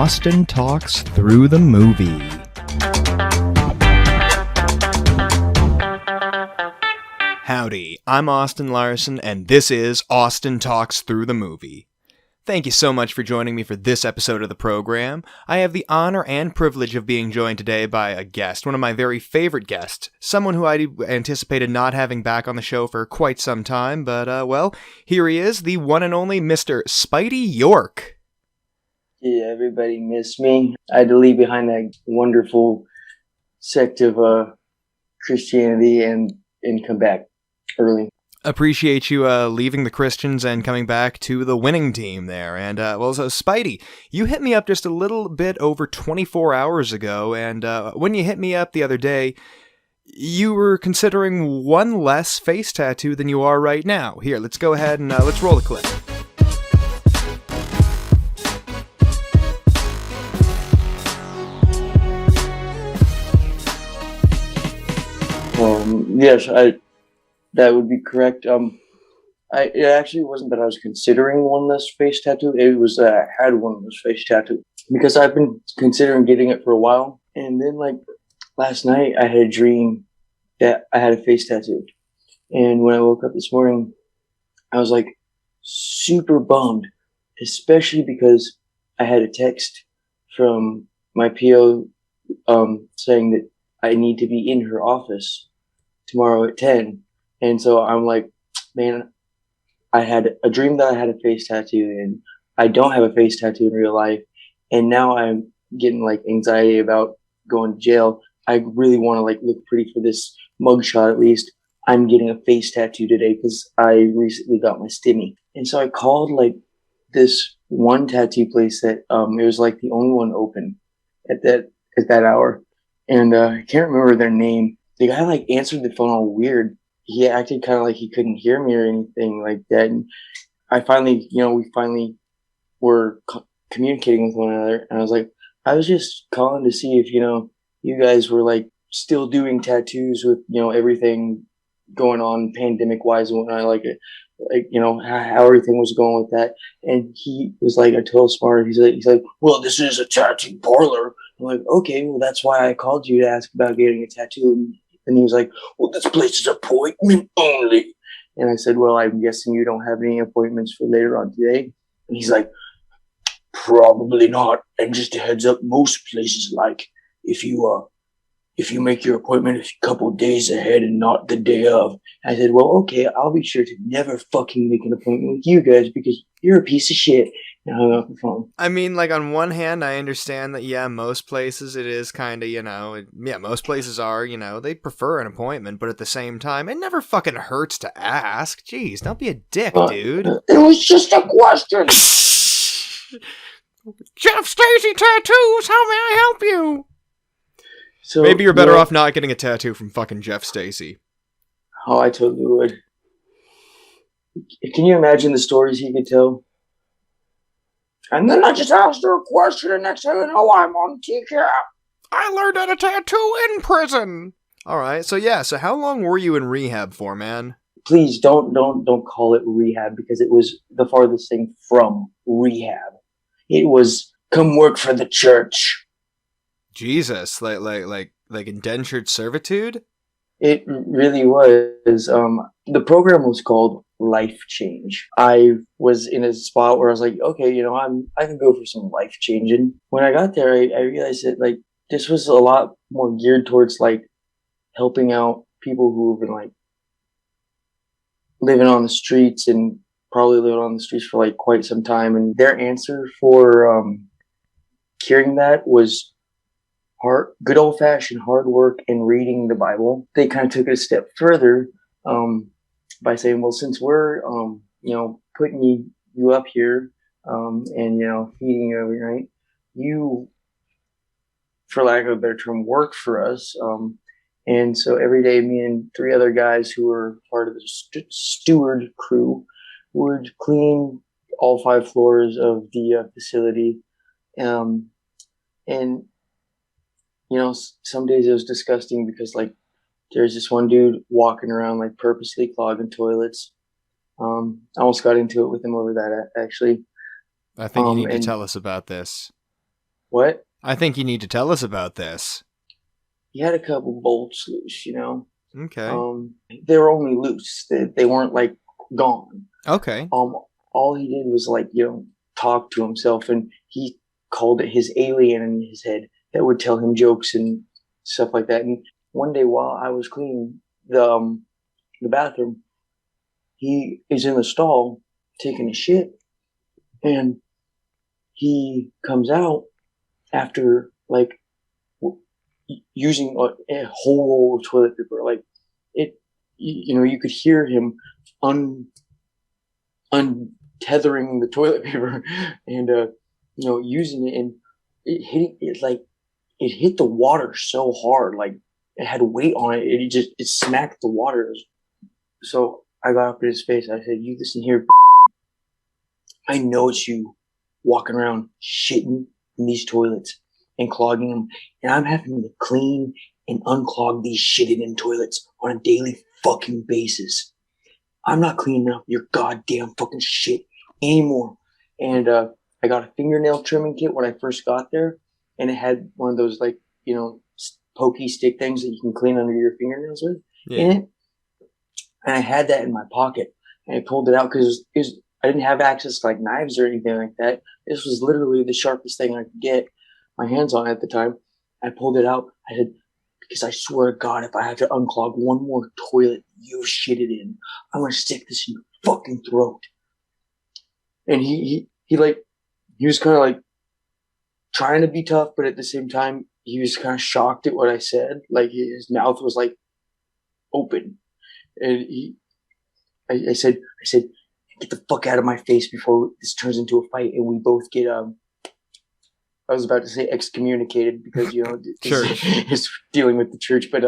Austin Talks Through the Movie. Howdy, I'm Austin Larson, and this is Austin Talks Through the Movie. Thank you so much for joining me for this episode of the program. I have the honor and privilege of being joined today by a guest, one of my very favorite guests, someone who I anticipated not having back on the show for quite some time, but, well, here he is, the one and only Mr. Spidey York. Yeah, everybody missed me. I had to leave behind that wonderful sect of Christianity and come back early. Appreciate you leaving the Christians and coming back to the winning team there. And, well, so Spidey, you hit me up just a little bit over 24 hours ago, and when you hit me up the other day, you were considering one less face tattoo than you are right now. Here, let's go ahead and let's roll the clip. Yes, that would be correct. It actually wasn't that I was considering one less face tattoo. It was that I had one less face tattoo because I've been considering getting it for a while. And then, like, last night, I had a dream that I had a face tattoo. And when I woke up this morning, I was like super bummed, especially because I had a text from my PO saying that I need to be in her office tomorrow at 10. And so I'm like, man, I had a dream that I had a face tattoo, and I don't have a face tattoo in real life. And now I'm getting like anxiety about going to jail. I really want to like look pretty for this mugshot at least. I'm getting a face tattoo today because I recently got my stimmy. And so I called like this one tattoo place that it was like the only one open at that hour. And I can't remember their name. The guy like answered the phone all weird. He acted kind of like he couldn't hear me or anything like that. And we finally were communicating with one another. And I was like, I was just calling to see if, you guys were like still doing tattoos with, everything going on pandemic wise and whatnot, how everything was going with that. And he was like a total smart. He's like, well, this is a tattoo parlor. I'm like, okay, well, that's why I called you to ask about getting a tattoo. And he was like, well, this place is appointment only. And I said, well, I'm guessing you don't have any appointments for later on today. And he's like, probably not. And just a heads up, most places, like, if you make your appointment a couple days ahead and not the day of. I said, well, okay, I'll be sure to never fucking make an appointment with you guys because you're a piece of shit. And I hung up the phone. I mean, like, on one hand, I understand that, yeah, most places it is kind of, most places are, they prefer an appointment, but at the same time, it never fucking hurts to ask. Jeez, don't be a dick, dude. It was just a question. Jeff Stacy Tattoos, how may I help you? So maybe you're better off not getting a tattoo from fucking Jeff Stacy. Oh, I totally would. Can you imagine the stories he could tell? And then I just asked her a question, and next thing you know, I'm on TCAP. I learned how to tattoo in prison. All right, so how long were you in rehab for, man? Please don't call it rehab because it was the farthest thing from rehab. It was come work for the church. Jesus, like indentured servitude? It really was. The program was called Life Change. I was in a spot where I was like, okay, I can go for some life changing. When I got there, I realized that like this was a lot more geared towards like helping out people who have been like living on the streets and probably living on the streets for like quite some time. And their answer for curing that was good old fashioned hard work and reading the Bible. They kind of took it a step further by saying, well, since we're putting you up here and feeding you every night, you, for lack of a better term, work for us. And so every day, me and 3 other guys who were part of the steward crew would clean all 5 floors of the facility. And some days it was disgusting because like there's this one dude walking around like purposely clogging toilets. I almost got into it with him over that actually. I think you need to tell us about this. What? I think you need to tell us about this. He had a couple bolts loose, you know. Okay. They were only loose. They weren't like gone. Okay. All he did was like, you know, talk to himself, and he called it his alien in his head that would tell him jokes and stuff like that. And one day while I was cleaning the bathroom, he is in the stall taking a shit, and he comes out after like using a whole roll of toilet paper. Like it, you know, you could hear him untethering the toilet paper and you know, using it, and it hit the water so hard, like it had weight on it. It smacked the water. So I got up in his face. I said, "You listen here. I know it's you walking around shitting in these toilets and clogging them, and I'm having to clean and unclog these shitted in toilets on a daily fucking basis. I'm not cleaning up your goddamn fucking shit anymore." And I got a fingernail trimming kit when I first got there, and it had one of those, like, you know, pokey stick things that you can clean under your fingernails with in it. And I had that in my pocket, and I pulled it out because I didn't have access to like knives or anything like that. This was literally the sharpest thing I could get my hands on at the time. I pulled it out. I said, "Because I swear to God, if I have to unclog one more toilet you shitted in, I'm gonna stick this in your fucking throat." And he was kind of like trying to be tough, but at the same time, he was kind of shocked at what I said. Like his mouth was like open, and I said, "Get the fuck out of my face before this turns into a fight," and we both get I was about to say excommunicated because, you know, it's dealing with the church, but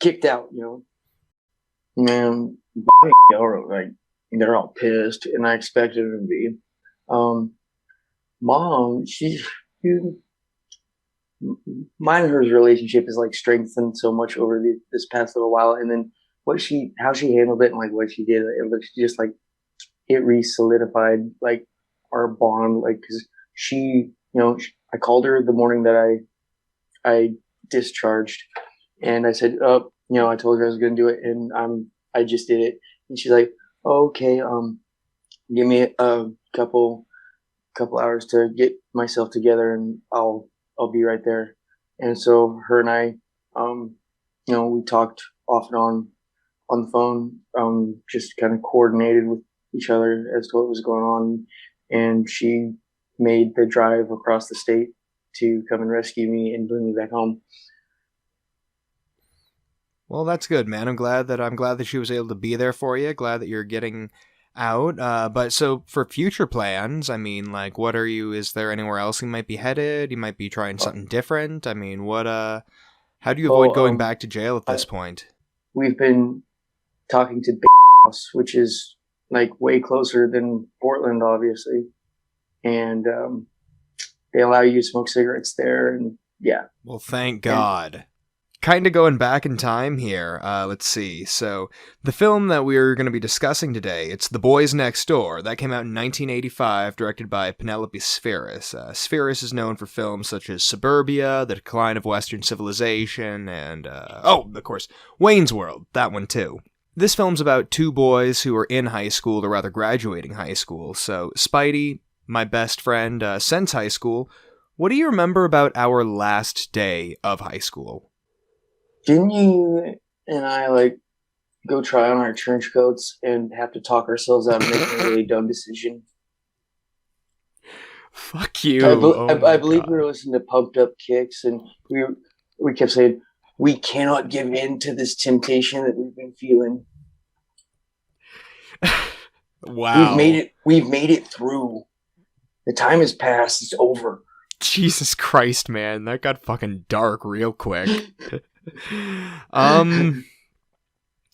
kicked out, you know. Man, like they're all pissed, and I expected them to be. Mom, mine and her relationship is like strengthened so much over this past little while, and then how she handled it and like what she did, it looks just like it re-solidified like our bond, like because she, you know, I called her the morning that I discharged, and I said, "Oh, you know, I told her I was going to do it, and I just did it." And she's like, "Oh, okay, give me a couple hours to get myself together, and I'll be right there." And so her and I, you know, we talked off and on the phone, just kind of coordinated with each other as to what was going on, and she made the drive across the state to come and rescue me and bring me back home. Well, that's good, man. I'm glad that she was able to be there for you. Glad that you're getting out. But so for future plans, I mean, like, is there anywhere else you might be headed? You might be trying something different. I mean, how do you avoid going back to jail at this point? We've been talking to House, which is like way closer than Portland, obviously. And they allow you to smoke cigarettes there, and yeah. Well, thank God. Kind of going back in time here. Let's see. So, the film that we're going to be discussing today, it's The Boys Next Door. That came out in 1985, directed by Penelope Spheris. Spheris is known for films such as Suburbia, The Decline of Western Civilization, and, of course, Wayne's World. That one, too. This film's about two boys who are in high school, or rather graduating high school. So, Spidey, my best friend since high school, what do you remember about our last day of high school? Didn't you and I like go try on our trench coats and have to talk ourselves out of making a really dumb decision? Fuck you. I believe we were listening to Pumped Up Kicks, and we kept saying, "We cannot give in to this temptation that we've been feeling." Wow. We've made it through. The time has passed. It's over. Jesus Christ, man. That got fucking dark real quick.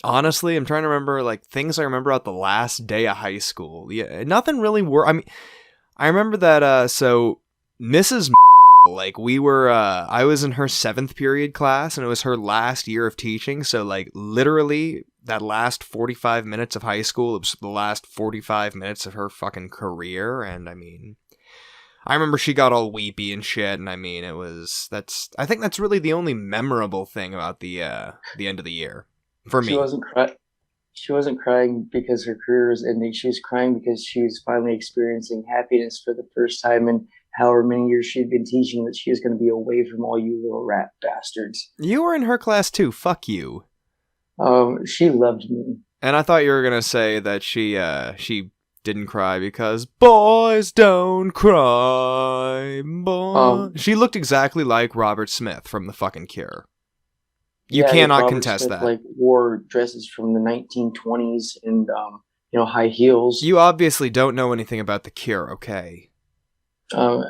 Honestly, I'm trying to remember like things I remember about the last day of high school. Yeah, nothing really I mean, I remember that so Mrs. like we were I was in her 7th period class, and it was her last year of teaching, so like literally that last 45 minutes of high school, it was the last 45 minutes of her fucking career. And I mean, I remember she got all weepy and shit, and I mean, I think that's really the only memorable thing about the end of the year for She me. wasn't cry. She wasn't crying because her career was ending. She was crying because she was finally experiencing happiness for the first time in however many years she'd been teaching that she was going to be away from all you little rat bastards. You were in her class too. Fuck you. She loved me. And I thought you were gonna say that she didn't cry because boys don't cry. She looked exactly like Robert Smith from The fucking Cure. You Yeah, cannot Robert contest Smith, that. like wore dresses from the 1920s and high heels. You obviously don't know anything about The Cure, okay? Um,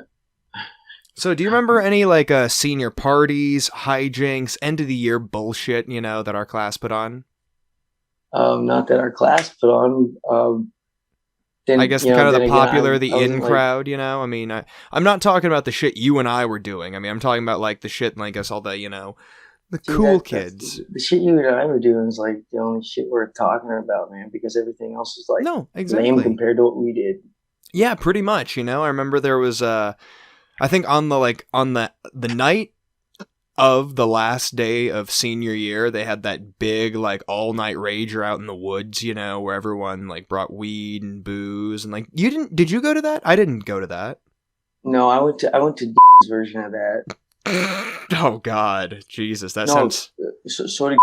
So do you remember any like senior parties, hijinks, end of the year bullshit, that our class put on? not that our class put on. I guess the kind of Then the again, popular, I the in wasn't like, crowd, I mean, I'm not talking about the shit you and I were doing. I mean, I'm talking about like the shit, and I guess all the, the see, cool that's kids. the shit you and I were doing is like the only shit worth talking about, man. Because everything else is like No, lame exactly. compared to what we did. Yeah, pretty much. I remember there was I think on the night of the last day of senior year, they had that big like all night rager out in the woods, where everyone like brought weed and booze and like did you go to that? I didn't go to that. No, I went to version of that. Oh God, Jesus, that No, sounds. so did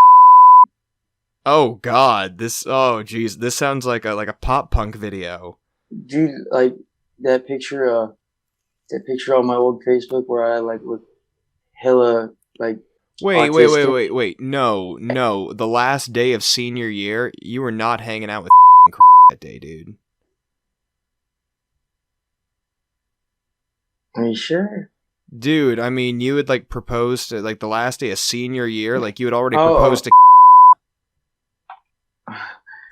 Oh God, this sounds like a pop punk video. dude, like that picture. That picture on my old Facebook where I like look hella like Wait, wait, wait, autistic. wait, wait. No, no. The last day of senior year, you were not hanging out with that day, dude. Are you sure? Dude, I mean, you would like propose to like the last day of senior year, like you had already Oh, proposed to.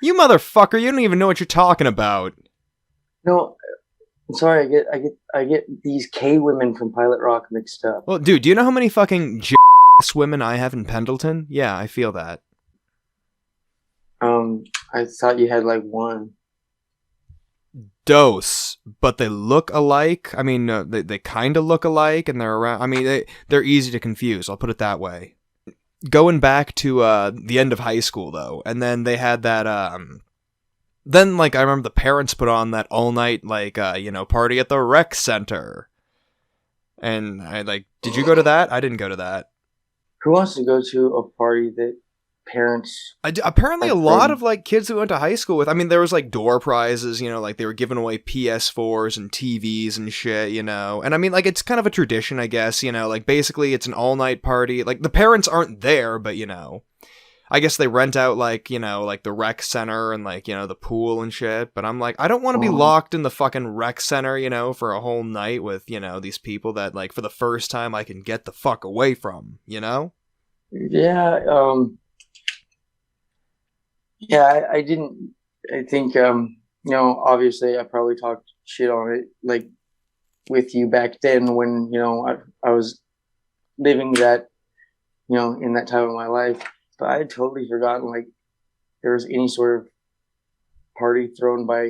You motherfucker! You don't even know what you're talking about. no. I'm sorry. I get these K women from Pilot Rock mixed up. Well, dude, do you know how many fucking women I have in Pendleton? Yeah, I feel that. I thought you had like one. Dose, but they look alike. I mean, they kind of look alike, and they're around. I mean, they're easy to confuse. I'll put it that way. Going back to the end of high school though, and then they had that. Then like I remember the parents put on that all night like party at the rec center, and I like. Did you go to that? I didn't go to that. Who wants to go to a party that parents Apparently, a have lot of thrown? like kids we went to high school with. I mean, there was like door prizes, like they were giving away PS4s and TVs and shit, And I mean, like it's kind of a tradition, I guess. Like basically it's an all night party. Like the parents aren't there, but I guess they rent out like like the rec center and like the pool and shit. But I'm like, I don't want to be Um, locked in the fucking rec center, for a whole night with these people that like for the first time I can get the fuck away from. yeah. Yeah. I didn't. I think. Obviously, I probably talked shit on it like with you back then when I was living that in that time of my life. But I had totally forgotten like there was any sort of party thrown by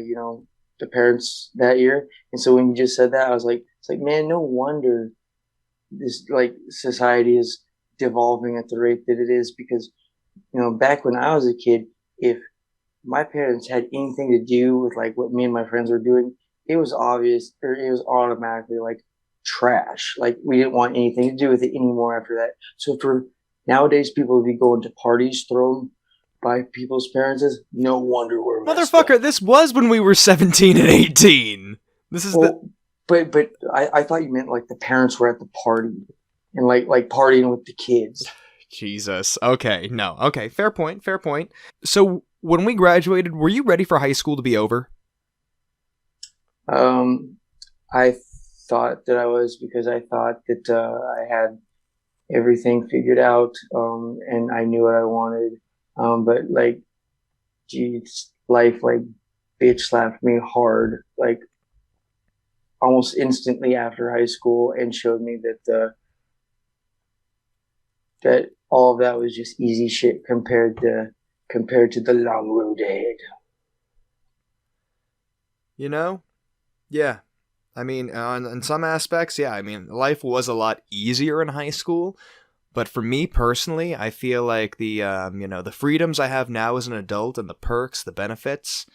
the parents that year. And so when you just said that, I was like, it's like, man, no wonder this like society is devolving at the rate that it is because back when I was a kid, if my parents had anything to do with like what me and my friends were doing, it was obvious or it was automatically like trash. Like we didn't want anything to do with it anymore after that. So for nowadays, people would be going to parties thrown by people's parents. No wonder we're messed Motherfucker, up. this was when we were 17 and 18. This is the. Well, but I thought you meant like the parents were at the party and like partying with the kids. Jesus. Okay, no. Okay, fair point, fair point. So, when we graduated, were you ready for high school to be over? Um, I thought that I was because I thought that I had everything figured out, and I knew what I wanted. But like, geez, life like bitch slapped me hard, like almost instantly after high school, and showed me that all of that was just easy shit compared to the long road ahead. You know? Yeah. I mean, in some aspects, yeah. I mean, life was a lot easier in high school, but for me personally, I feel like the freedoms I have now as an adult and the perks, the benefits,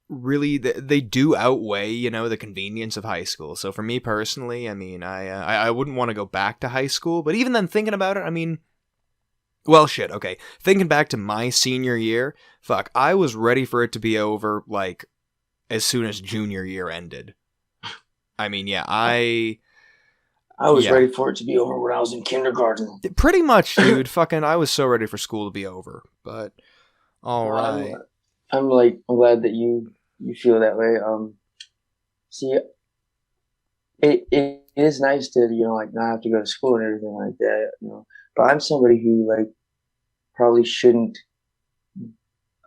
really they do outweigh the convenience of high school. So for me personally, I mean, I wouldn't want to go back to high school, but even then, thinking about it, I mean, well, shit. Okay, thinking back to my senior year, fuck, I was ready for it to be over like as soon as junior year ended. I mean, yeah, I was yeah, ready for it to be over when I was in kindergarten. pretty much, dude. Fucking, I was so ready for school to be over. But all I'm right, I'm glad that you feel that way. See, it is nice to like not have to go to school and everything like that. But I'm somebody who like probably shouldn't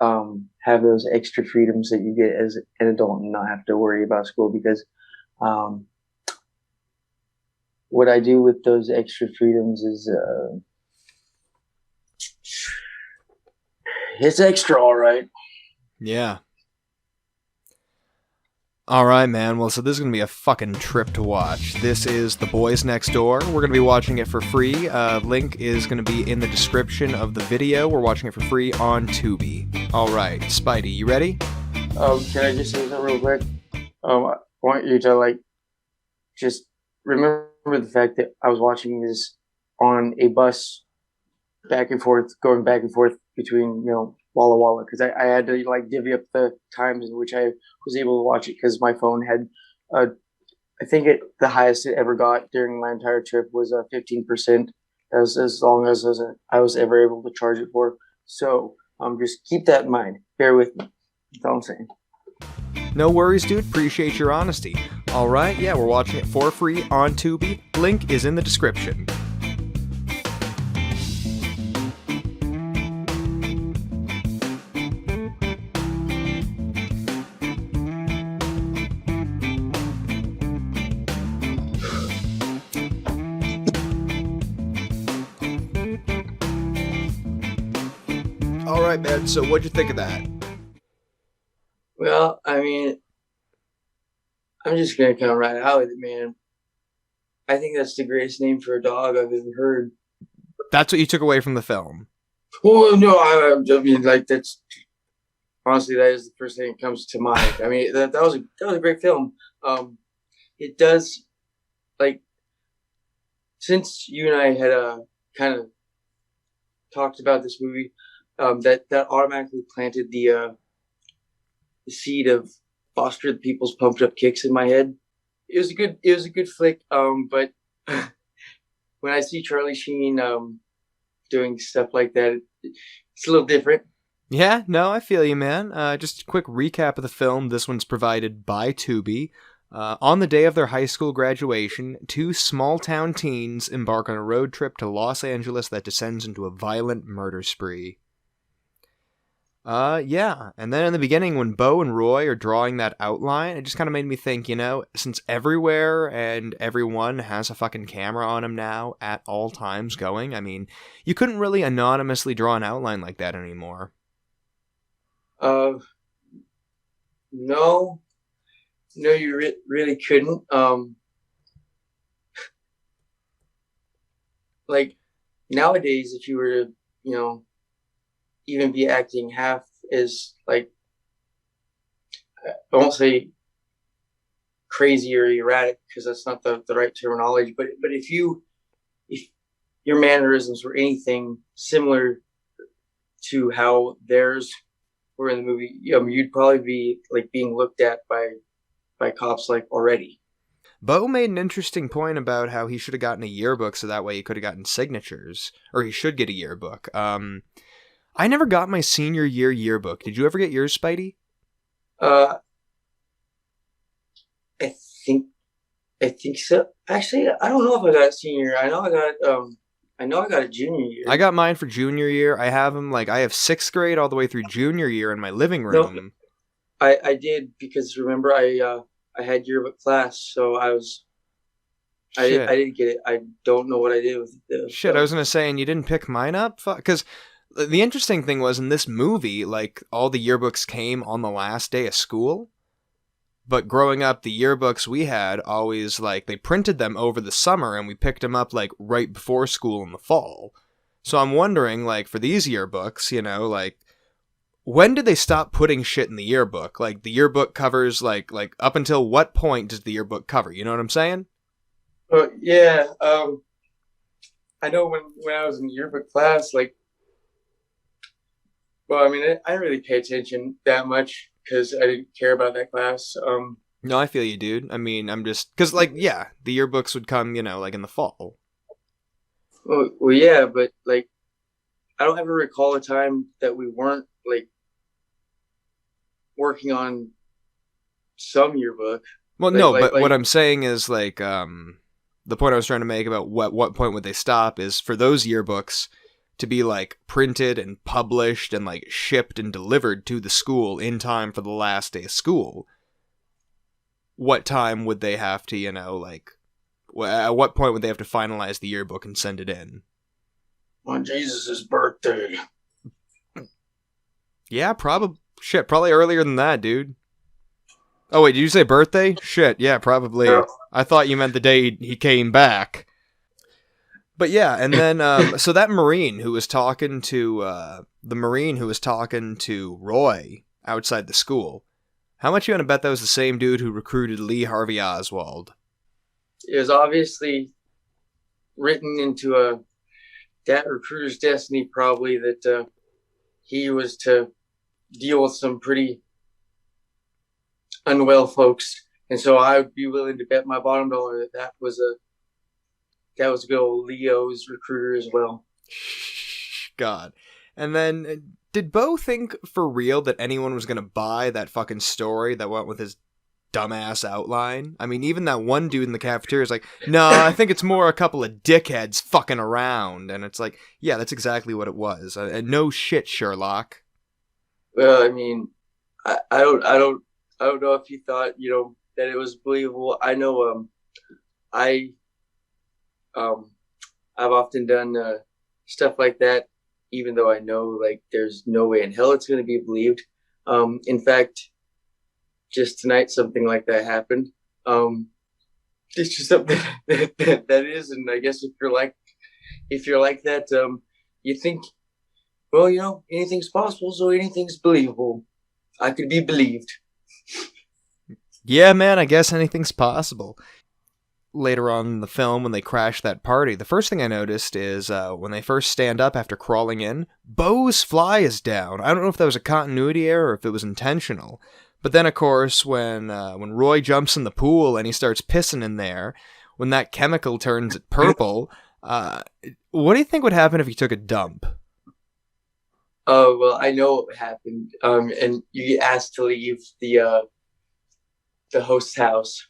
have those extra freedoms that you get as an adult and not have to worry about school because um, what I do with those extra freedoms is it's extra, all right. yeah. All right, man. Well, so this is going to be a fucking trip to watch. This is The Boys Next Door. We're going to be watching it for free. Link is going to be in the description of the video. We're watching it for free on Tubi. All right, Spidey, you ready? Can I just say something real quick? I want you to like just remember the fact that I was watching this on a bus going back and forth between Walla Walla because I had to like divvy up the times in which I was able to watch it because my phone had I think the highest it ever got during my entire trip was 15%. That was as long as I was ever able to charge it for. So just keep that in mind. Bear with me. That's all I'm saying. No worries, dude. Appreciate your honesty. All right, yeah, we're watching it for free on Tubi. Link is in the description. All right, man. So what'd you think of that? Well, I mean, I'm just gonna come right out with it, man. I think that's the greatest name for a dog I've ever heard. That's what you took away from the film. Well, no, I mean, like that's honestly that is the first thing that comes to mind. I mean, that was a great film. It does like since you and I had kind of talked about this movie, that automatically planted the seed of Foster the People's Pumped Up Kicks in my head. It was a good flick. But when I see Charlie Sheen doing stuff like that, it's a little different. Yeah, no, I feel you, man. Just a quick recap of the film. This one's provided by Tubi. On the day of their high school graduation, two small-town teens embark on a road trip to Los Angeles that descends into a violent murder spree. Yeah, and then in the beginning, when Bo and Roy are drawing that outline, it just kind of made me think, since everywhere and everyone has a fucking camera on them now at all times going, I mean, you couldn't really anonymously draw an outline like that anymore. No, no, you really couldn't. Like nowadays, if you were to, even be acting half as like I won't say crazy or erratic because that's not the right terminology. But if your mannerisms were anything similar to how theirs were in the movie, you'd probably be like being looked at by cops like already. Bo made an interesting point about how he should have gotten a yearbook so that way he could have gotten signatures, or he should get a yearbook. I never got my senior year yearbook. Did you ever get yours, Spidey? I think I think so. Actually, I don't know if I got it senior year. I know I got it junior year. I got mine for junior year. I have them I have 6th grade all the way through junior year in my living room. No, I did because remember I had yearbook class, so I didn't get it. I don't know what I did with it. Shit, I was gonna say, and you didn't pick mine up? Because the interesting thing was in this movie, like all the yearbooks came on the last day of school, But growing up, the yearbooks we had always, like, they printed them over the summer and we picked them up, like, right before school in the fall. So I'm wondering, like, for these yearbooks, you know, like, when did they stop putting shit in the yearbook? Like, the yearbook covers, like up until what point does the yearbook cover? You know what I'm saying? Yeah. I know when I was in yearbook class, like, well, I mean, I didn't really pay attention that much because I didn't care about that class. No, I feel you, dude. I mean, I'm just... Because, like, yeah, the yearbooks would come, you know, like, in the fall. Well, yeah, but like, I don't ever recall a time that we weren't like working on some yearbook. Well, Like, no, like, but what like, I'm saying is, like, the point I was trying to make about what point would they stop is for those yearbooks to be, like, printed and published and, like, shipped and delivered to the school in time for the last day of school. What time would they have to, you know, like, at what point would they have to finalize the yearbook and send it in? on Jesus' birthday. Yeah, probably earlier than that, dude. Oh, wait, did you say birthday? Shit, yeah, probably. Yeah. I thought you meant the day he came back. But yeah, and then, so that Marine who was talking to, Roy outside the school, how much you gonna bet that was the same dude who recruited Lee Harvey Oswald? It was obviously written into that recruiter's destiny, probably that he was to deal with some pretty unwell folks, and so I would be willing to bet my bottom dollar that that was good old Leo's recruiter as well. God. And then, did Bo think for real that anyone was gonna buy that fucking story that went with his dumbass outline? I mean, even that one dude in the cafeteria is like, no, I think it's more a couple of dickheads fucking around. And it's like, yeah, that's exactly what it was. And no shit, Sherlock. Well, I mean, I don't know if he thought, that it was believable. I know, I, I've often done stuff like that, even though I know like there's no way in hell it's going to be believed. In fact, just tonight something like that happened. It's just something that is, and I guess if you're like that, you think, well, anything's possible, so anything's believable. I could be believed. Yeah, man, I guess anything's possible. Later on in the film, when they crash that party, the first thing I noticed is when they first stand up after crawling in, Bo's fly is down. I don't know if that was a continuity error or if it was intentional. But then, of course, when Roy jumps in the pool and he starts pissing in there, when that chemical turns it purple, what do you think would happen if he took a dump? Oh, well, I know what happened. And you get asked to leave the host's house.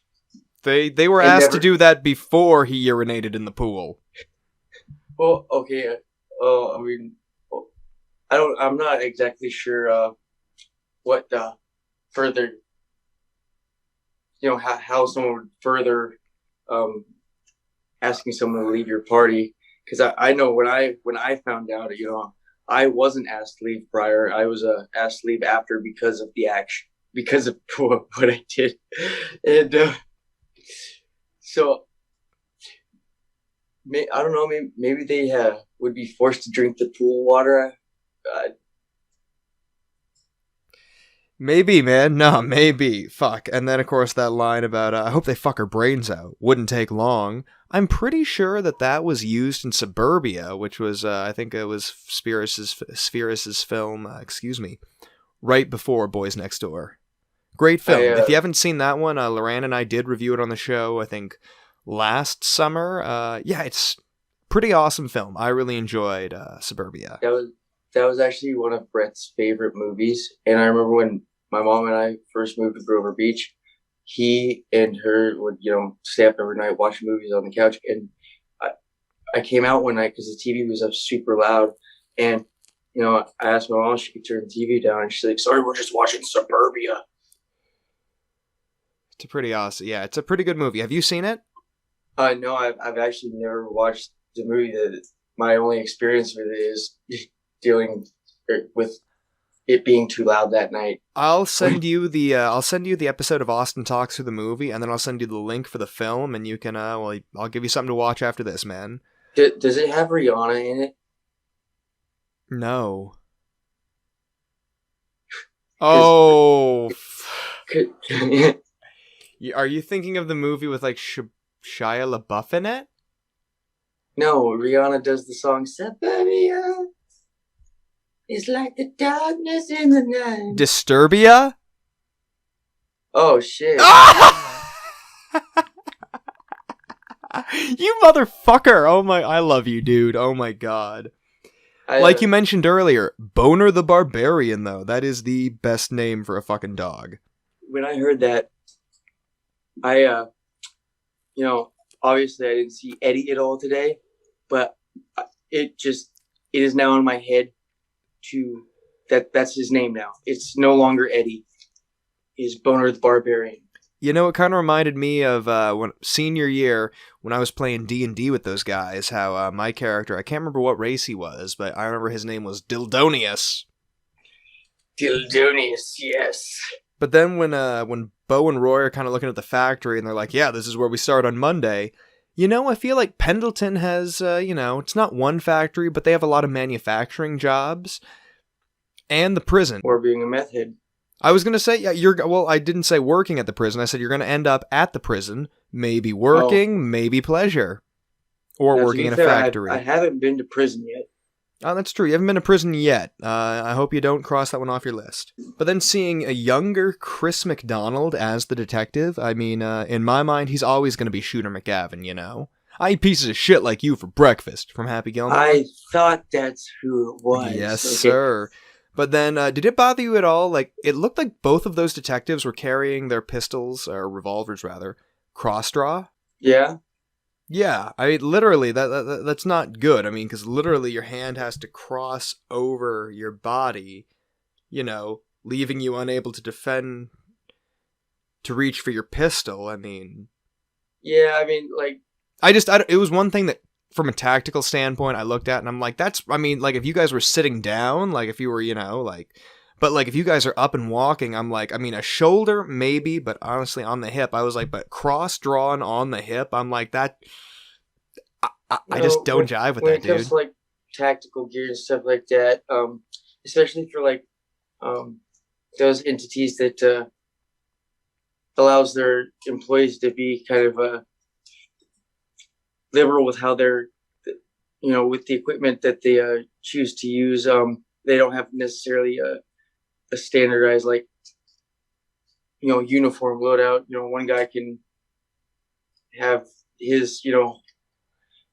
They were And asked to never. do that before he urinated in the pool. Well, okay. I mean, I'm not exactly sure what further, how someone would further um asking someone to leave your party. Because I know when I found out, I wasn't asked to leave prior. I was asked to leave after because of the action, because of what I did, and so I don't know. Maybe they would be forced to drink the pool water. Uh, Maybe, man. No, maybe. Fuck. And then, of course, that line about, I hope they fuck her brains out. Wouldn't take long. I'm pretty sure that was used in Suburbia, which was, I think it was Spheris's film, right before Boys Next Door. Great film. If you haven't seen that one, Loran and I did review it on the show, I think, last summer. Yeah, it's pretty awesome film. I really enjoyed Suburbia. that was actually one of Brett's favorite movies, and I remember when my mom and I first moved to Grover Beach, he and her would stay up every night watching movies on the couch, and I came out one night because the TV was up super loud, and I asked my mom if she could turn the TV down, and she's like, "Sorry, we're just watching Suburbia." It's a pretty awesome. Yeah, it's a pretty good movie. Have you seen it? No, I've actually never watched the movie. That my only experience with it is dealing with it being too loud that night. I'll send you the episode of Austin Talks Through the Movie, and then I'll send you the link for the film, and you can I'll give you something to watch after this, man. Does it have Rihanna in it? No. Oh. Are you thinking of the movie with like Shia LaBeouf in it? No, Rihanna does the song Suburbia. It's like the darkness in the night. Disturbia? Oh shit. You motherfucker. Oh my, I love you, dude. Oh my god. Like you mentioned earlier, Boner the Barbarian, though. That is the best name for a fucking dog. When I heard that, obviously I didn't see Eddie at all today, but it is now in my head that's his name now. It's no longer Eddie. It's Boner the Barbarian. You know, it kind of reminded me of when senior year when I was playing D&D with those guys, how my character, I can't remember what race he was, but I remember his name was Dildonius. Dildonius, yes. But then when Bo and Roy are kind of looking at the factory and they're like, yeah, this is where we start on Monday, I feel like Pendleton has, it's not one factory, but they have a lot of manufacturing jobs. And the prison. Or being a meth head. I was going to say, yeah, I didn't say working at the prison. I said you're going to end up at the prison, maybe working, maybe pleasure. Or now, working in a factory. I haven't been to prison yet. Oh, that's true. You haven't been to prison yet. I hope you don't cross that one off your list. But then seeing a younger Chris McDonald as the detective, I mean, in my mind, he's always going to be Shooter McGavin, I eat pieces of shit like you for breakfast from Happy Gilmore. I thought that's who it was. Yes, sir. But then, did it bother you at all? Like, it looked like both of those detectives were carrying their pistols, or revolvers rather, cross-draw. Yeah. Yeah, I mean, literally, that's not good. I mean, because literally your hand has to cross over your body, leaving you unable to defend, to reach for your pistol. I mean... Yeah, I mean, like... it was one thing that, from a tactical standpoint, I looked at and I'm like, if you guys were sitting down, like if you were, but like if you guys are up and walking, I'm like, a shoulder maybe, but honestly on the hip, I was like, but cross drawn on the hip, I'm like that. I just don't jive with that, dude. When it comes to like tactical gear and stuff like that, especially for like those entities that allows their employees to be kind of liberal with how they're, with the equipment that they choose to use. They don't have necessarily a standardized, like, uniform loadout. One guy can have his,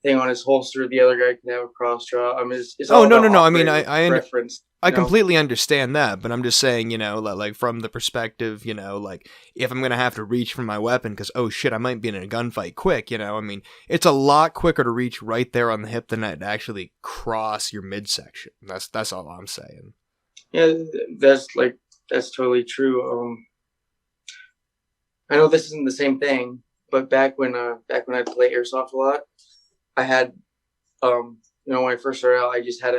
thing on his holster. The other guy can have a cross draw. It's all no. I mean, I completely understand that, but I'm just saying, like from the perspective, like if I'm going to have to reach for my weapon because, oh shit, I might be in a gunfight quick, it's a lot quicker to reach right there on the hip than to actually cross your midsection. That's all I'm saying. Yeah, that's totally true. I know this isn't the same thing, but back when I'd play airsoft a lot, I had, when I first started out, I just had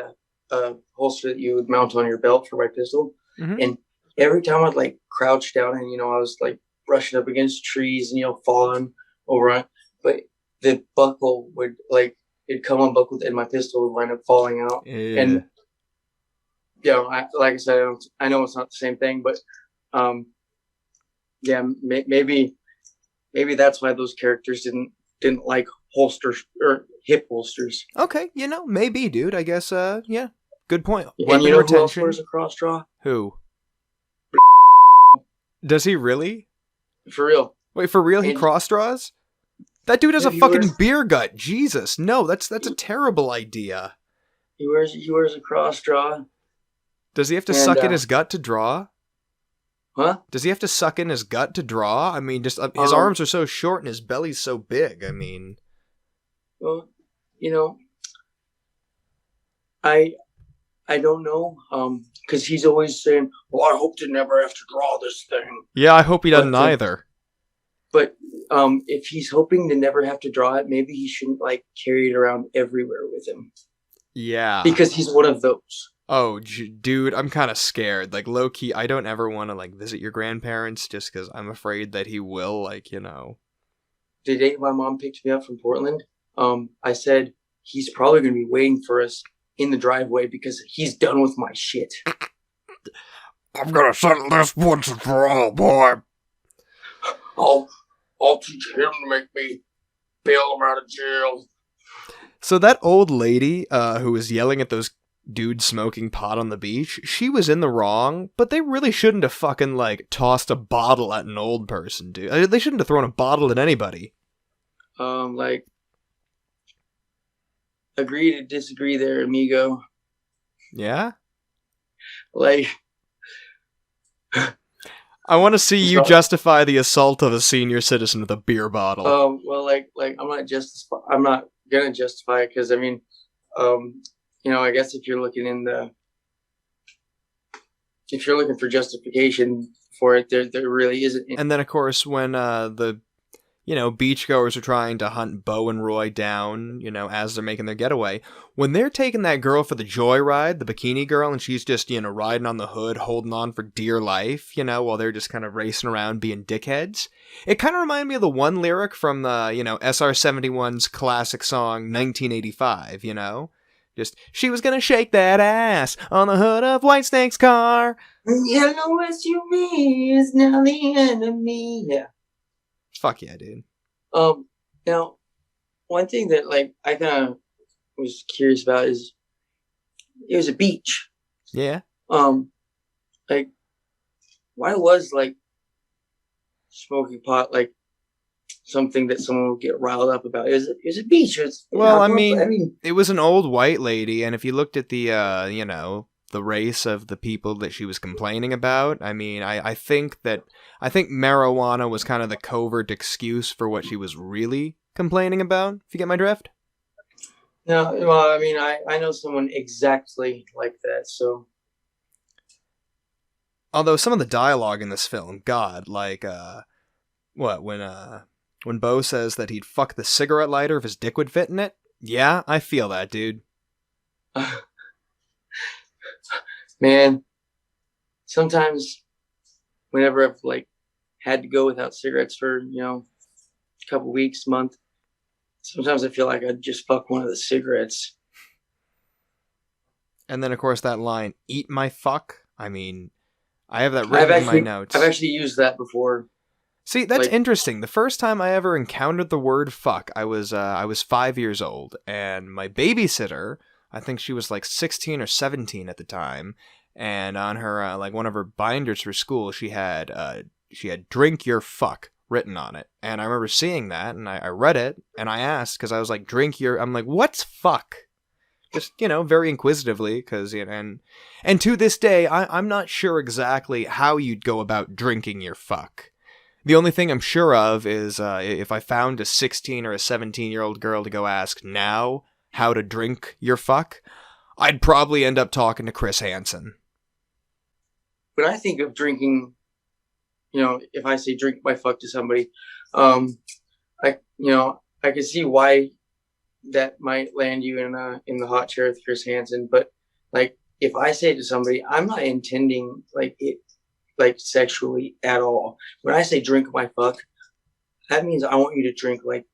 a holster that you would mount on your belt for my pistol. Mm-hmm. And every time I'd like crouch down and, I was like brushing up against trees and, falling over on it. But the buckle would it'd come unbuckled and my pistol would wind up falling out. Yeah. And, like I said, I know it's not the same thing, but, maybe that's why those characters didn't like holsters or hip holsters. Okay, maybe, dude. I guess, yeah. Good point. And weapon retention. Who else wears a cross draw? Who? Does he really? For real. Wait, for real? He cross draws? That dude has a fucking beer gut. Jesus, no, that's a terrible idea. He wears a cross draw. Does he have to suck in his gut to draw? Huh? Does he have to suck in his gut to draw? I mean, just his arms are so short and his belly's so big. I mean, well, I don't know, because he's always saying, "Well, I hope to never have to draw this thing." Yeah, I hope he doesn't either. But if he's hoping to never have to draw it, maybe he shouldn't carry it around everywhere with him. Yeah, because he's one of those. Oh, dude, I'm kind of scared. Like, low-key, I don't ever want to, like, visit your grandparents just because I'm afraid that he will, like, you know. The day my mom picked me up from Portland, I said, he's probably going to be waiting for us in the driveway because he's done with my shit. I'm gonna settle this once and for all, boy. I'll teach him to make me bail him out of jail. So that old lady who was yelling at those dudes smoking pot on the beach, she was in the wrong, but they really shouldn't have fucking, like, tossed a bottle at an old person, dude. They shouldn't have thrown a bottle at anybody. Like, agree to disagree there, amigo. Yeah? Like, I want to see you justify the assault of a senior citizen with a beer bottle. Well, like I'm not gonna justify it because I mean, I guess if you're looking for justification for it, there really isn't. And then, of course, when the beachgoers are trying to hunt Bo and Roy down, as they're making their getaway, when they're taking that girl for the joyride, the bikini girl, and she's just, riding on the hood, holding on for dear life, while they're just kind of racing around being dickheads, it kind of reminded me of the one lyric from the, SR-71's classic song, 1985, Just, she was gonna shake that ass on the hood of Whitesnake's car. Yellow SUV is now the enemy. Yeah. Fuck yeah, dude. Now, one thing that like I kind of was curious about is it was a beach. Yeah. Like, why was like smoking pot like something that someone would get riled up about? It was a beach. It was an old white lady, and if you looked at the the race of the people that she was complaining about, I think marijuana was kind of the covert excuse for what she was really complaining about, if you get my drift. No, well, I know someone exactly like that, so. Although some of the dialogue in this film, God, like, when Bo says that he'd fuck the cigarette lighter if his dick would fit in it? Yeah, I feel that, dude. Man, sometimes whenever I've like had to go without cigarettes for, a couple weeks, month, sometimes I feel like I'd just fuck one of the cigarettes. And then, of course, that line, eat my fuck. I have that written in my notes. I've actually used that before. See, that's interesting. The first time I ever encountered the word fuck, I was 5 years old, and my babysitter, I think she was like 16 or 17 at the time, and on her one of her binders for school, she had "drink your fuck" written on it, and I remember seeing that, and I read it, and I asked because I was like, I'm like, what's fuck? Just very inquisitively, because and to this day, I'm not sure exactly how you'd go about drinking your fuck. The only thing I'm sure of is if I found a 16 or a 17-year-old girl to go ask now how to drink your fuck, I'd probably end up talking to Chris Hansen. When I think of drinking, if I say drink my fuck to somebody, I can see why that might land you in the hot chair with Chris Hansen. But like, if I say to somebody, I'm not intending like it, like sexually at all. When I say drink my fuck, that means I want you to drink like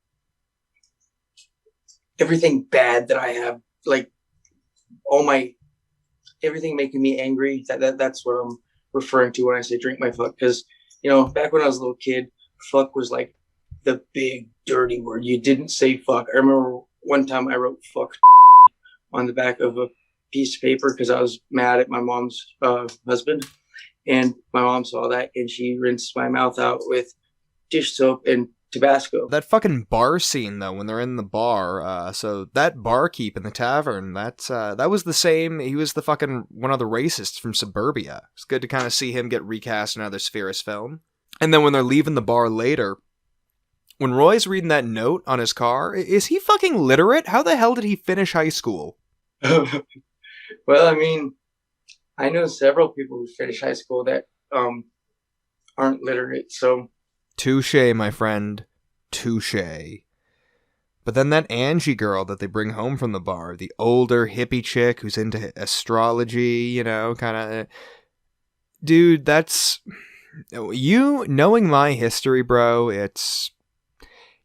everything bad that I have, like everything making me angry. That's what I'm referring to when I say drink my fuck. Because back when I was a little kid, fuck was like the big dirty word. You didn't say fuck. I remember one time I wrote fuck on the back of a piece of paper because I was mad at my mom's husband. And my mom saw that, and she rinsed my mouth out with dish soap and Tabasco. That fucking bar scene, though, when they're in the bar, so that barkeep in the tavern, that was the same, he was the fucking one of the racists from Suburbia. It's good to kind of see him get recast in another Spheris film. And then when they're leaving the bar later, when Roy's reading that note on his car, is he fucking literate? How the hell did he finish high school? Well, I know several people who finish high school that aren't literate, so. Touché, my friend. Touché. But then that Angie girl that they bring home from the bar, the older hippie chick who's into astrology, kind of. Dude, that's. You knowing my history, bro, it's.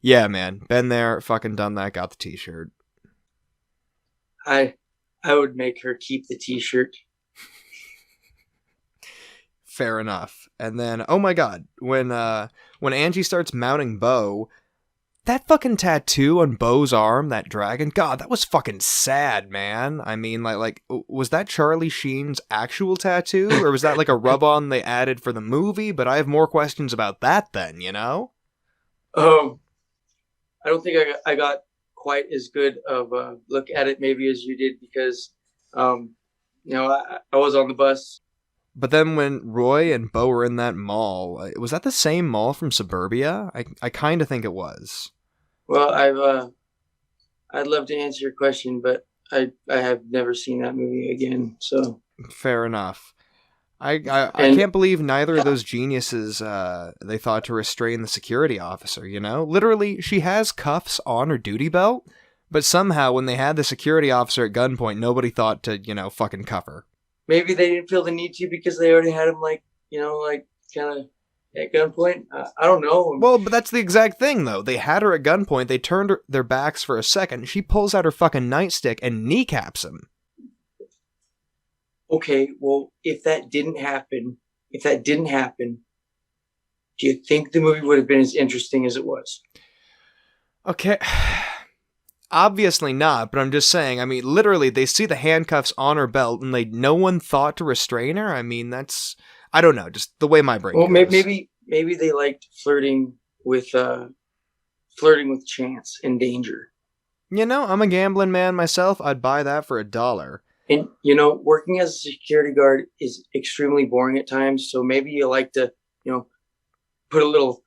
Yeah, man. Been there, fucking done that, got the t-shirt. I would make her keep the t-shirt. Fair enough. And then, oh my god, when Angie starts mounting Bo, that fucking tattoo on Bo's arm, that dragon, god, that was fucking sad, man. I mean, like, was that Charlie Sheen's actual tattoo, or was that like a rub-on they added for the movie? But I have more questions about that then, I don't think I got quite as good of a look at it maybe as you did because, I was on the bus. But then when Roy and Bo were in that mall, was that the same mall from Suburbia? I kind of think it was. Well, I'd love to answer your question, but I have never seen that movie again. So fair enough. I can't believe neither of those geniuses they thought to restrain the security officer, Literally, she has cuffs on her duty belt, but somehow when they had the security officer at gunpoint, nobody thought to, fucking cuff her. Maybe they didn't feel the need to because they already had him, kind of at gunpoint. I don't know. Well, but that's the exact thing, though. They had her at gunpoint, they turned their backs for a second, she pulls out her fucking nightstick and kneecaps him. Okay, well, if that didn't happen, do you think the movie would have been as interesting as it was? Okay. Obviously not, but I'm just saying, literally, they see the handcuffs on her belt and no one thought to restrain her? that's, I don't know, just the way my brain goes. Maybe they liked flirting with chance and danger. I'm a gambling man myself, I'd buy that for $1. And, working as a security guard is extremely boring at times. So maybe you like to, put a little,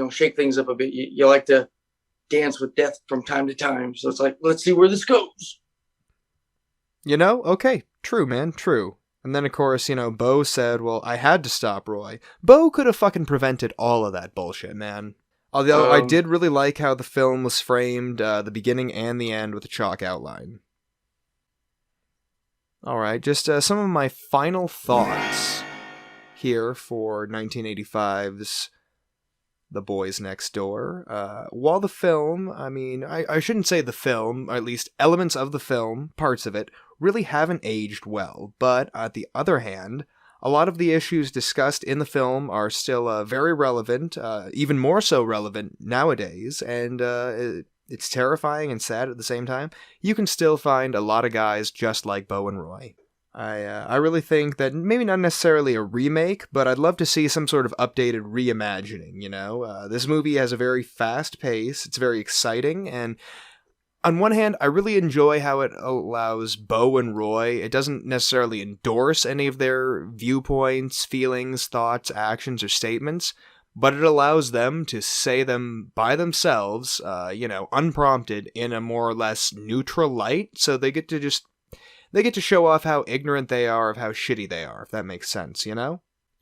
shake things up a bit. You like to dance with death from time to time. So it's like, let's see where this goes. Okay, true, man, true. And then, of course, Bo said, well, I had to stop Roy. Bo could have fucking prevented all of that bullshit, man. Although I did really like how the film was framed, the beginning and the end with a chalk outline. Alright, just some of my final thoughts here for 1985's The Boys Next Door. While the film, I shouldn't say the film, or at least elements of the film, parts of it, really haven't aged well. But on the other hand, a lot of the issues discussed in the film are still very relevant, even more so relevant nowadays, and it's terrifying and sad at the same time. You can still find a lot of guys just like Bo and Roy. I really think that maybe not necessarily a remake, but I'd love to see some sort of updated reimagining, This movie has a very fast pace, it's very exciting, and on one hand, I really enjoy how it allows Bo and Roy, it doesn't necessarily endorse any of their viewpoints, feelings, thoughts, actions, or statements, but it allows them to say them by themselves, unprompted in a more or less neutral light, so they get to show off how ignorant they are of how shitty they are, if that makes sense,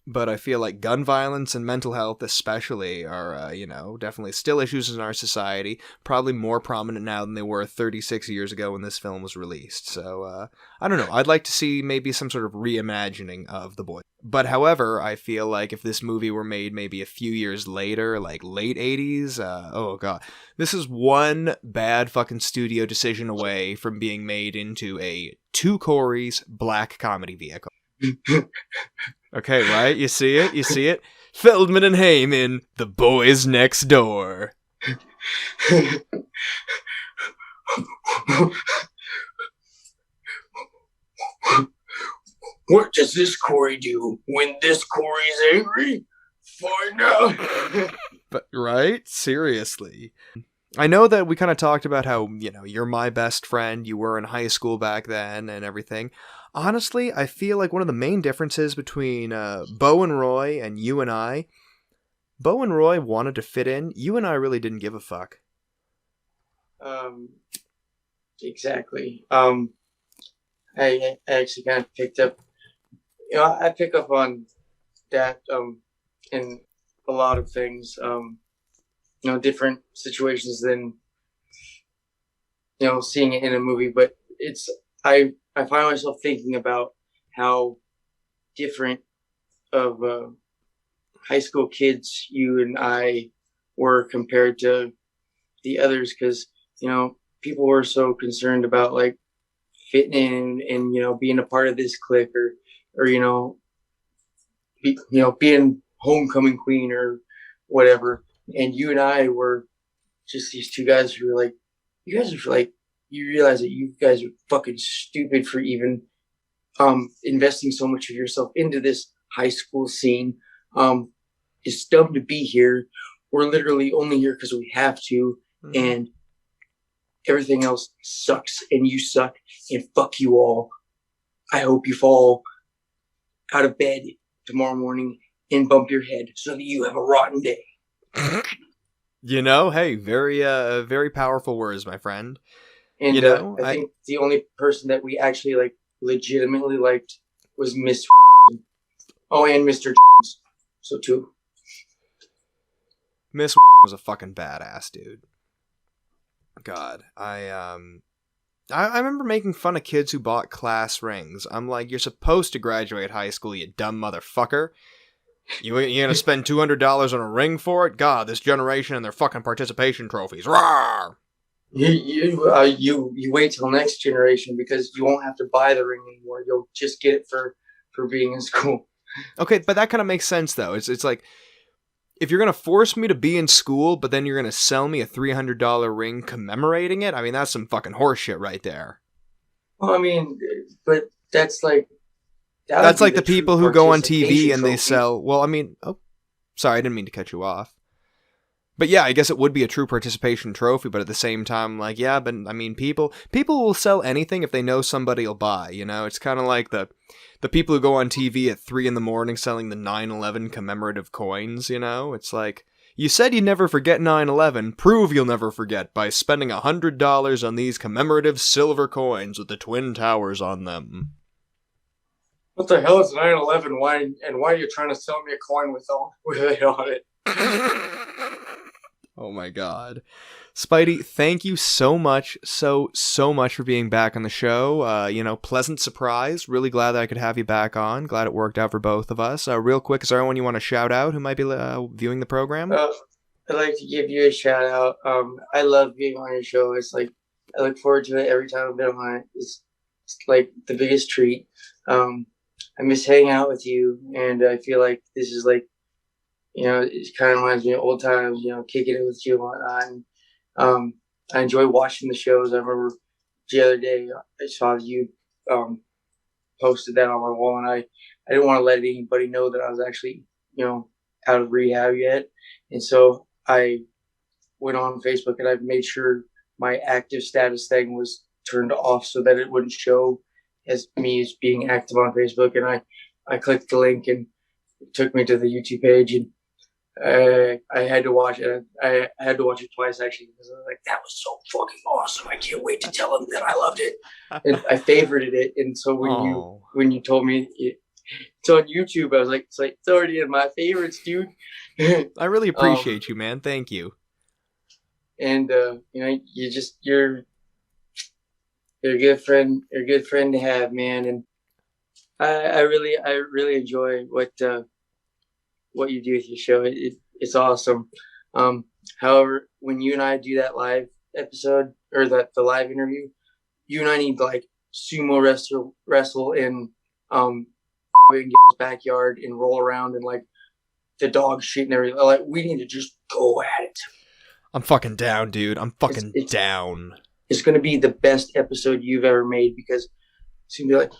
But I feel like gun violence and mental health especially are, definitely still issues in our society, probably more prominent now than they were 36 years ago when this film was released. So, I don't know, I'd like to see maybe some sort of reimagining of The Boys. But however, I feel like if this movie were made maybe a few years later, like late 80s, oh god, this is one bad fucking studio decision away from being made into a two Corey's black comedy vehicle. Okay, right? You see it? Feldman and Haim in The Boys Next Door. What does this Corey do when this Corey's angry? Find out. But, right? Seriously. I know that we kind of talked about how, you're my best friend, you were in high school back then and everything. Honestly, I feel like one of the main differences between Bo and Roy and you and I, Bo and Roy wanted to fit in. You and I really didn't give a fuck. Exactly. I actually kind of picked up, I pick up on that in a lot of things. different situations than seeing it in a movie. But I find myself thinking about how different of high school kids you and I were compared to the others, because people were so concerned about like fitting in and being a part of this clique, or being homecoming queen or whatever. And you and I were just these two guys who were like, you guys are like, you realize that you guys are fucking stupid for even investing so much of yourself into this high school scene. It's dumb to be here. We're literally only here because we have to, and everything else sucks, and you suck, and fuck you all. I hope you fall out of bed tomorrow morning and bump your head so that you have a rotten day. Hey, very powerful words, my friend. And I think the only person that we actually like legitimately liked was Miss. Oh, and Mr. So too. Miss was a fucking badass, dude. God, I remember making fun of kids who bought class rings. I'm like, you're supposed to graduate high school, you dumb motherfucker. You gonna spend $200 on a ring for it? God, this generation and their fucking participation trophies. Rawr! You wait till next generation, because you won't have to buy the ring anymore. You'll just get it for being in school. Okay, but that kind of makes sense though. It's like, if you're gonna force me to be in school, but then you're gonna sell me a $300 ring commemorating it, I mean, that's some fucking horseshit right there. Well, I mean, but that's like the people who go on TV and they sell. Well, I mean, sorry, I didn't mean to cut you off. But yeah, I guess it would be a true participation trophy, but at the same time, like, yeah, but I mean, people will sell anything if they know somebody will buy, It's kind of like the people who go on TV at 3 a.m. selling the 9/11 commemorative coins, It's like, you said you'd never forget 9/11, prove you'll never forget by spending $100 on these commemorative silver coins with the Twin Towers on them. What the hell is 9/11? Why are you trying to sell me a coin with it on it? Oh my god. Spidey, thank you so much, so much for being back on the show. Pleasant surprise. Really glad that I could have you back on. Glad it worked out for both of us. Real quick, is there anyone you want to shout out who might be viewing the program? I'd like to give you a shout out. I love being on your show. It's like, I look forward to it every time I've been on it. It's like the biggest treat. I miss hanging out with you, and I feel like this is like, it kind of reminds me of old times, kicking it with you and whatnot. And, I enjoy watching the shows. I remember the other day I saw you posted that on my wall, and I didn't want to let anybody know that I was actually, out of rehab yet. And so I went on Facebook and I made sure my active status thing was turned off so that it wouldn't show as me as being active on Facebook. And I clicked the link and it took me to the YouTube page, and I had to watch it. I had to watch it twice actually, because I was like, that was so fucking awesome. I can't wait to tell him that I loved it. And I favorited it. And so when you told me it's on YouTube, I was like, it's already in my favorites, dude. I really appreciate you, man. Thank you. And you're a good friend. You're a good friend to have, man. And I really enjoy what you do with your show. It's awesome. However, when you and I do that live episode, or the live interview, you and I need to like sumo wrestle in backyard and roll around and like the dog shit and everything. Like, we need to just go at it. I'm fucking down, dude. I'm fucking down. It's gonna be the best episode you've ever made, because it's gonna be like,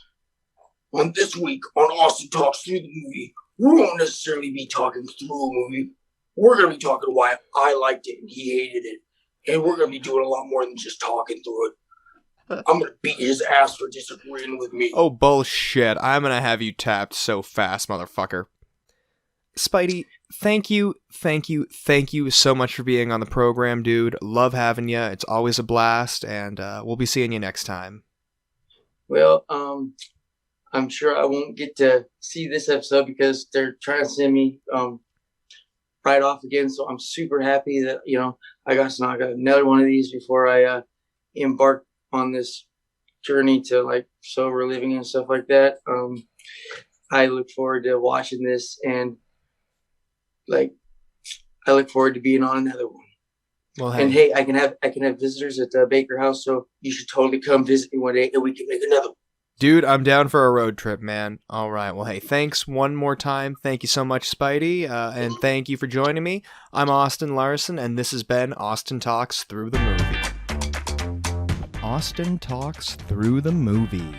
on this week on Austin Talks Through the Movie, we won't necessarily be talking through a movie. We're going to be talking why I liked it and he hated it. And we're going to be doing a lot more than just talking through it. I'm going to beat his ass for disagreeing with me. Oh, bullshit. I'm going to have you tapped so fast, motherfucker. Spidey, thank you so much for being on the program, dude. Love having you. It's always a blast, and we'll be seeing you next time. Well, I'm sure I won't get to see this episode because they're trying to send me right off again. So I'm super happy that I got to knock out another one of these before I embark on this journey to like sober living and stuff like that. I look forward to watching this, and like I look forward to being on another one. Well, And hey, I can have visitors at the Baker House, so you should totally come visit me one day, and we can make another one. Dude, I'm down for a road trip, man. All right. Well, hey, thanks one more time. Thank you so much, Spidey, and thank you for joining me. I'm Austin Larson, and this has been Austin Talks Through the Movie. Austin Talks Through the Movie.